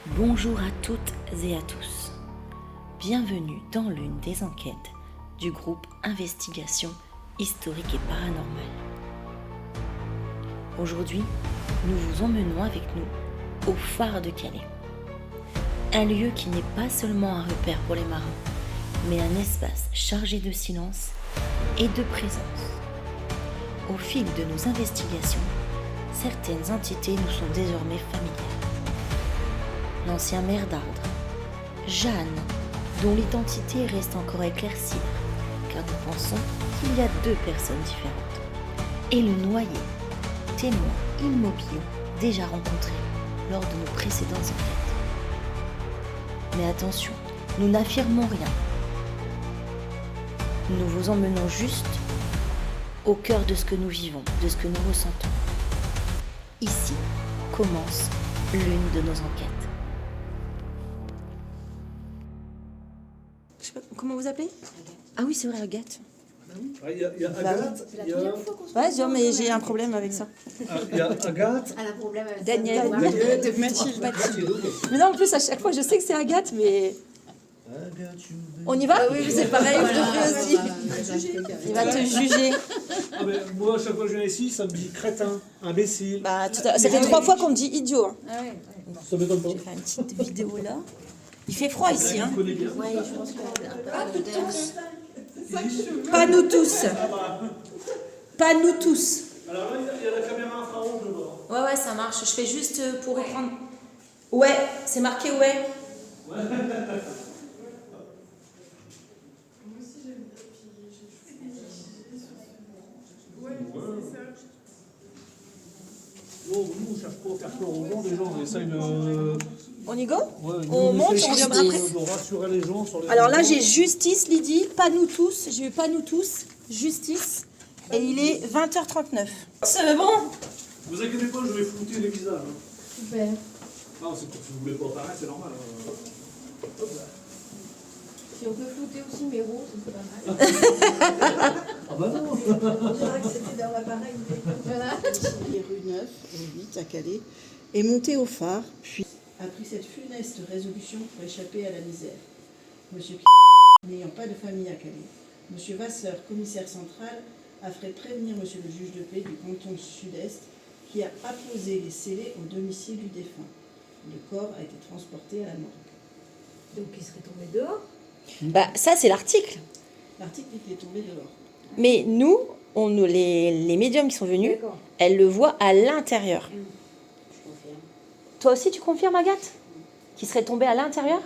Bonjour à toutes et à tous. Bienvenue dans l'une des enquêtes du groupe Investigation historique et paranormale. Aujourd'hui, nous vous emmenons avec nous au phare de Calais. Un lieu qui n'est pas seulement un repère pour les marins, mais un espace chargé de silence et de présence. Au fil de nos investigations, certaines entités nous sont désormais familières. L'ancien maire d'Ardres, Jeanne, dont l'identité reste encore à éclaircir, car nous pensons qu'il y a deux personnes différentes, et le noyé, témoin immobile déjà rencontré lors de nos précédentes enquêtes. Mais attention, nous n'affirmons rien. Nous vous emmenons juste au cœur de ce que nous vivons, de ce que nous ressentons. Ici commence l'une de nos enquêtes. Je sais pas, comment vous appelez? Ah oui, c'est vrai, Agathe. Il y a Agathe. C'est la première fois qu'on se Ouais, non, mais j'ai un problème avec ça. Il y a Agathe. Elle a un problème avec Daniel. Mathilde. Mathilde. Mais non, en plus, à chaque fois, je sais que c'est Agathe, mais... On y va? Oui, c'est pareil, je le fais aussi. Il va te juger. Ah ben, moi, à chaque fois que je viens ici, ça me dit crétin, imbécile. Bah, ça fait 3 fois qu'on me dit idiot. Hein. Ah ouais. Ça m'étonne pas. Je vais faire une petite vidéo là. Il fait froid ici, hein. Tu connais bien. Ouais, je pense qu'elle a un peu de Pas nous tous. Pas nous tous. Alors là, il y a la caméra infrarouge là-bas. Ouais, ouais, ça marche. Je fais juste pour reprendre. Ouais, c'est marqué ouais. Non, nous, on cherche pas à faire peur aux gens, les gens, on essaye de... On y go? Ouais, On monte, essaye on reviendra après. de rassurer les gens sur les... Alors là, j'ai justice, Lydie. Pas nous tous. J'ai eu pas nous tous. Justice. Et il est 20h39. C'est bon? Vous inquiétez pas, je vais flouter les visages. Hein. super. Non, c'est pour que vous voulez pas apparaître, c'est normal. Hop là. Si on peut flouter aussi mes roses, c'est pas mal. Ah bah non. On dirait que c'était dans l'appareil. Voilà. Les rues 9 et 8 à Calais est monté au phare, puis a pris cette funeste résolution pour échapper à la misère. Monsieur n'ayant pas de famille à Calais, Monsieur Vasseur, commissaire central, a fait prévenir Monsieur le juge de paix du canton sud-est qui a apposé les scellés au domicile du défunt. Le corps a été transporté à la morgue. Donc il serait tombé dehors. Bah, ça, c'est l'article. L'article dit qu'il est tombé dehors. Mais nous, les médiums qui sont venus, D'accord. elles le voient à l'intérieur. Je confirme. Toi aussi, tu confirmes, Agathe? Qui serait tombé à l'intérieur?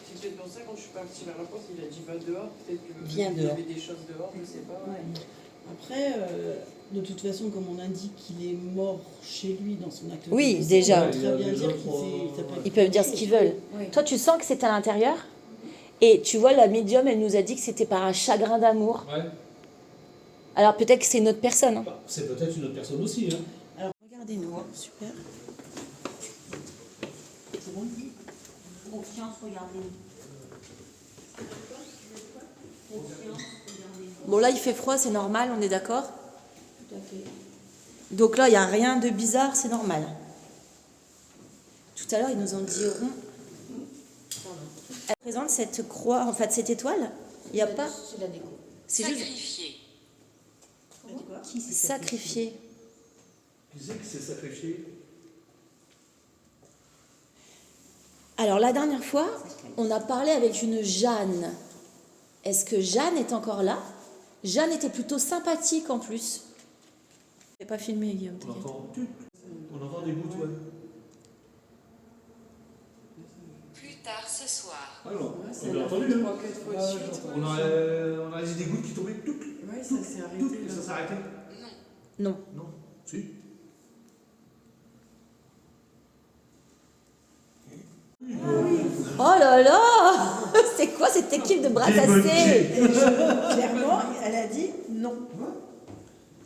C'est peut-être pour ça, quand je suis partie vers la porte, il a dit va dehors. Peut-être que Viens il y dehors. avait des choses dehors, je sais pas. Après, de toute façon, comme on indique qu'il est mort chez lui dans son acte Oui, de décès, déjà. on peut très bien dire qu'il s'appelle... Ils peuvent dire ce qu'ils veulent. Oui. Toi, tu sens que c'est à l'intérieur? Et tu vois, la médium, elle nous a dit que c'était par un chagrin d'amour. Ouais. Alors peut-être que c'est une autre personne. Hein. Bah, c'est peut-être une autre personne aussi. Hein. Alors, regardez-nous, hein, super. C'est bon? Confiance, regardez. Bon, là, il fait froid, c'est normal, on est d'accord? Tout à fait. Donc là, il n'y a rien de bizarre, c'est normal. Tout à l'heure, ils nous ont dit rond. Elle présente cette croix, en fait, cette étoile. Il n'y a pas. C'est la déco. C'est juste T'as dit quoi? sacrifié. Qui c'est qui s'est sacrifié? Alors, la dernière fois, on a parlé avec une Jeanne. Est-ce que Jeanne est encore là? Jeanne était plutôt sympathique en plus. Je n'ai pas filmé, Guillaume. On t'inquiète. entend des gouttes, ouais. Plus tard ce soir. Alors, on a entendu, hein. 3-4 fois de suite. On a dit des gouttes qui tombaient, touc, Ouais, ça s'est touc, arrêté. et ça s'est arrêté. Non. Non, si. Oh là là c'est quoi cette équipe de bras tassés? Clairement, elle a dit non.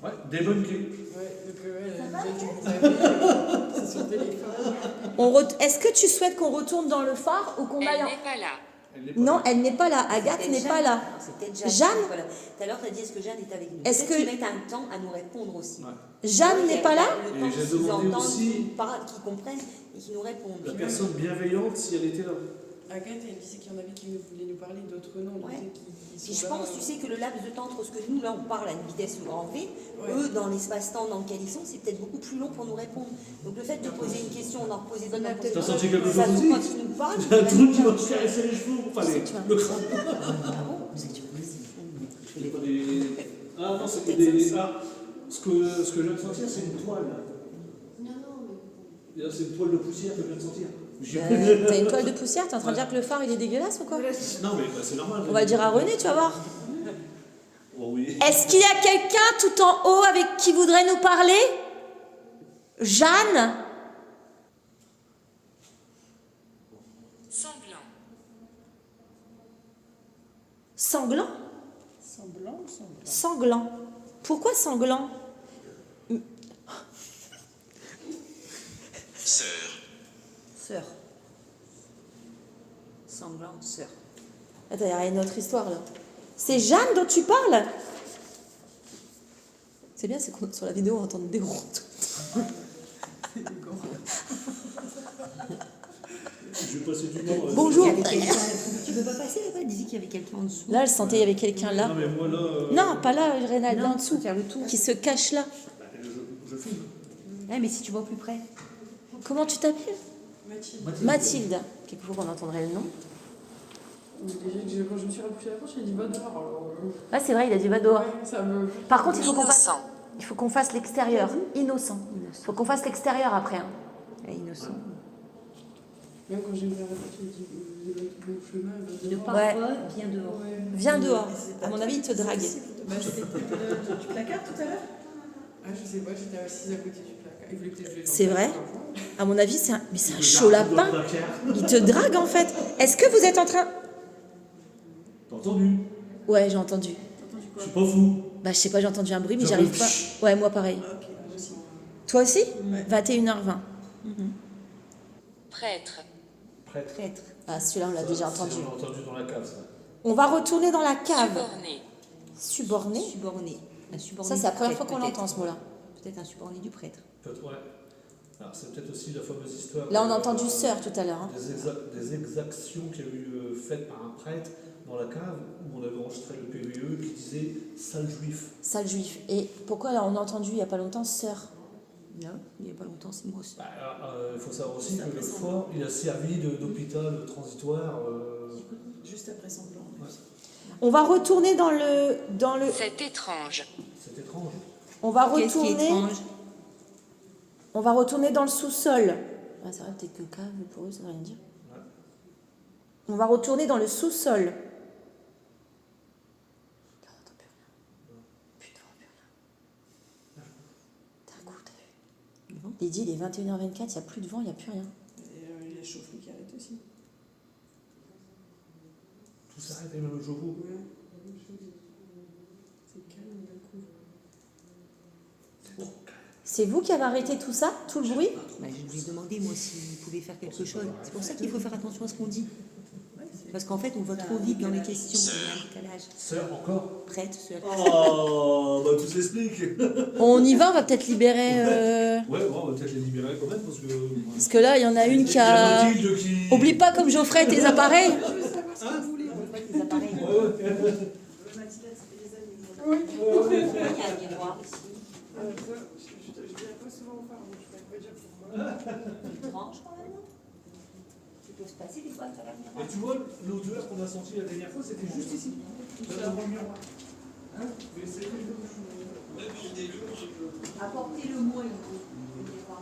Ouais, des bonnes clés. Ouais, donc elle a déjà dû vous appeler. C'est son téléphone. Est-ce que tu souhaites qu'on retourne dans le phare ou qu'on Elle aille n'est pas là. Elle n'est pas Non, là. elle n'est pas là. Agathe Peut-être n'est Jeanne. pas là. Alors, c'est peut-être Jeanne. Jeanne qui n'est pas là. Tout à l'heure, tu as dit est-ce que Jeanne est avec nous. Est-ce Peut-être que- qu'ils mettent un temps à nous répondre aussi. Ouais. Jeanne n'est pas là? Le Et temps j'ai qu'ils demandé entendent, aussi- qu'ils parlent, qu'ils comprennent et qu'ils nous répondent. La personne bienveillante, si elle était là. Agathe, elle disait qu'il y en avait qui voulaient nous parler, d'autres non. Donc Ouais. peut-être qu'ils Puis sont je là, pense, tu sais, que le laps de temps entre ce que nous, là, on parle à une vitesse grand V, Ouais. eux, dans l'espace-temps dans lequel ils sont, c'est peut-être beaucoup plus long pour nous répondre. Donc le fait de poser une question, d'en reposer d'autres, d'en reposer T'as d'autres, senti quelque ça chose se aussi? quand ils nous parlent, J'ai un truc qui va se caresser les cheveux, enfin Tu sais les, que tu vas- le crâne. Ah bon, c'est que tu veux je C'est pas vais des... Ah non, c'était des... Ah, ce que je viens de sentir, c'est une toile. Là, c'est une toile de poussière que je viens de sentir. T'as une toile de poussière? T'es en train de dire que le phare il est dégueulasse ou quoi? Non, mais bah, c'est normal. On va le dire à René, tu vas voir. Oh oui. Est-ce qu'il y a quelqu'un tout en haut avec qui voudrait nous parler? Jeanne? Sanglant. Sanglant? Semblant ou semblant? Sanglant. Pourquoi sanglant? Sœur. Sanglante sœur. Attends, il y a une autre histoire là. C'est Jeanne dont tu parles? C'est bien, c'est qu'on sur la vidéo on entend des rondes. Je vais passer du temps. Bonjour. Il y avait quelqu'un- Tu peux pas passer là-bas? Elle disait qu'il y avait quelqu'un en dessous. Là, elle sentait il y avait quelqu'un là. Non, mais moi là. Non, pas là, Rénal, là en Non, dessous, faire le tour. qui se cache là. Bah, je filme. Ouais, mais si tu vas au plus près. Comment tu t'appelles? Mathilde. Mathilde. Quelquefois qu'on entendrait le nom. Déjà, quand je me suis rapprochée de la porte, j'ai dit va dehors. Alors, Ah, c'est vrai, il a dit va dehors. ouais, ça me. Par contre, Innocent. il faut qu'on fasse l'extérieur. Innocent. Il faut qu'on fasse l'extérieur après. Hein. Elle est innocent. Même quand j'ai ouvert la porte, j'ai dit le chemin, va Ne dehors. pars Ouais. pas, viens dehors. Ouais. Viens dehors. À mon avis, il te drague. Bah, c'était Du placard tout à l'heure? Ah, je sais pas, j'étais assise à côté du placard. Il voulait peut-être que je C'est vrai? À mon avis, c'est un... Mais c'est un chaud Dans le lapin. placard. Il te drague en fait. Est-ce que vous êtes en train... T'as entendu? Ouais, j'ai entendu. Je suis pas fou. Bah, je sais pas, j'ai entendu un bruit, mais J'ai j'arrive entendu pas. pfff. Ouais, moi pareil. Ah, ok, moi aussi. Toi aussi? Ouais. 21h20. Prêtre. Prêtre. Traître. Ah, celui-là, on l'a déjà entendu. On l'a entendu dans la cave, ça. On va retourner dans la cave. Suborné. Suborné. Suborné. Un suborné Ça, c'est la du première prêtre, fois qu'on peut-être. l'entend, ce mot-là. Peut-être un suborné du prêtre. Peut-être, ouais. Alors, c'est peut-être aussi la fameuse histoire. Là, on a entendu sœur tout à l'heure. Hein. Des exactions qu'il y a eu faites par un prêtre dans la cave où on avait enregistré le PVE qui disait sale juif. Sale juif. Et pourquoi là, on a entendu il n'y a pas longtemps sœur? Non, il n'y a pas longtemps, c'est moi aussi. Bah, il faut savoir aussi que le fort, il a servi d'hôpital transitoire. Juste après semblant. Ouais. On va retourner dans le... C'est étrange. C'est étrange. On va Qu'est-ce qui est retourner... étrange? On va retourner dans le sous-sol. Ah, c'est vrai, peut-être que cave, pour eux, ça veut rien dire. Ouais. On va retourner dans le sous-sol. Là, on n'entend plus rien. Plus de vent, plus rien. D'un coup, t'as vu? Lydie, il est 21h24, il n'y a plus de vent, il n'y a plus rien. Et il y a la chaufferie qui arrête aussi. Tout s'arrête, et même le jour où. Ouais, la même chose. C'est calme d'un coup. C'est vous qui avez arrêté tout ça, tout le bruit? Bah, je lui ai demandé, moi, s'il pouvait faire quelque chose. C'est pour ça qu'il faut faire attention à ce qu'on dit. Parce qu'en fait, on va trop vite dans les questions. Il y a un décalage. Sœur, encore? Prêtre, sœur. Oh, bah tout s'explique. On y va, on va peut-être libérer... Ouais, bon, on va peut-être les libérer quand même parce que. Parce que là, il y en a une Il qui y a a... Mathilde qui. Oublie pas comme Geoffrey tes appareils. Les appareils. Ouais, ouais. Mathilde, ça fait des années. Il y a un miroir ici. Je viens pas souvent au phare, donc je peux pas dire pourquoi. Étrange quand même. Il peut se passer des fois à travers le miroir. Et tu vois, l'odeur qu'on a sentie la dernière fois, c'était juste ici. Là, devant le miroir. Hein? Mais c'est Apportez-le moi, il faut. Le miroir.